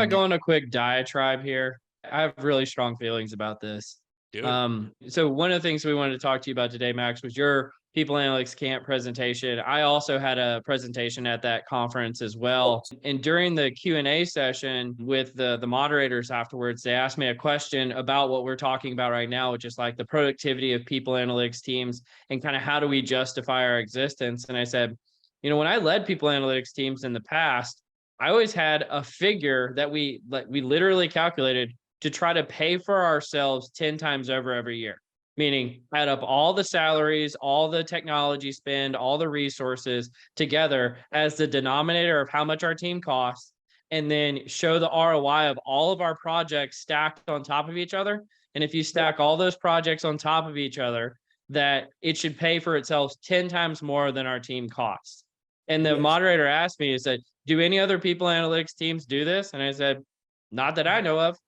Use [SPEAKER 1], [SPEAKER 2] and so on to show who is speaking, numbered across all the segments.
[SPEAKER 1] to go on a quick diatribe here. I have really strong feelings about this. So one of the things we wanted to talk to you about today, Max, was your People Analytics Camp presentation. I also had a presentation at that conference as well. And during the Q&A session with the moderators afterwards, they asked me a question about what we're talking about right now, which is like the productivity of people analytics teams and kind of how do we justify our existence. And I said, when I led people analytics teams in the past, I always had a figure that we literally calculated to try to pay for ourselves 10 times over every year, meaning add up all the salaries, all the technology spend, all the resources together as the denominator of how much our team costs, and then show the ROI of all of our projects stacked on top of each other. And if you stack all those projects on top of each other, that it should pay for itself 10 times more than our team costs. And the moderator asked me, he said, do any other people analytics teams do this? And I said, not that I know of.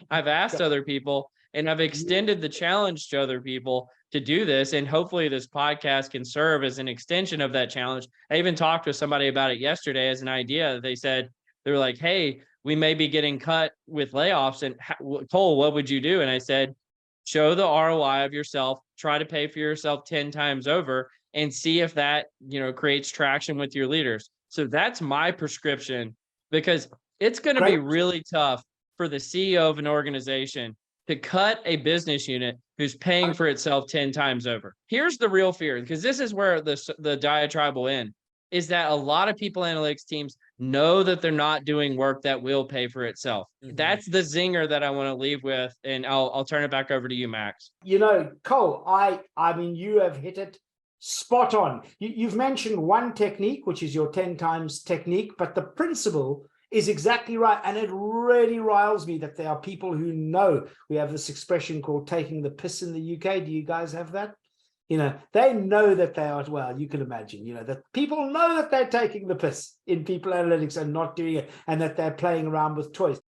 [SPEAKER 1] I've asked other people and I've extended the challenge to other people to do this. And hopefully this podcast can serve as an extension of that challenge. I even talked with somebody about it yesterday as an idea. They said, they were like, hey, we may be getting cut with layoffs. And Cole, what would you do? And I said, show the ROI of yourself, try to pay for yourself 10 times over and see if that, creates traction with your leaders. So that's my prescription, because it's going to be really tough for the CEO of an organization to cut a business unit who's paying for itself 10 times over. Here's the real fear, because this is where the diatribe will end, is that a lot of people analytics teams know that they're not doing work that will pay for itself. Mm-hmm. That's the zinger that I want to leave with, and I'll turn it back over to you, Max.
[SPEAKER 2] Cole, I mean, you have hit it spot on. You've mentioned one technique, which is your 10 times technique, but the principle is exactly right. And it really riles me that there are people who know. We have this expression called taking the piss in the UK. Do you guys have that? They know that they are, well, you can imagine, that people know that they're taking the piss in people analytics and not doing it, and that they're playing around with toys.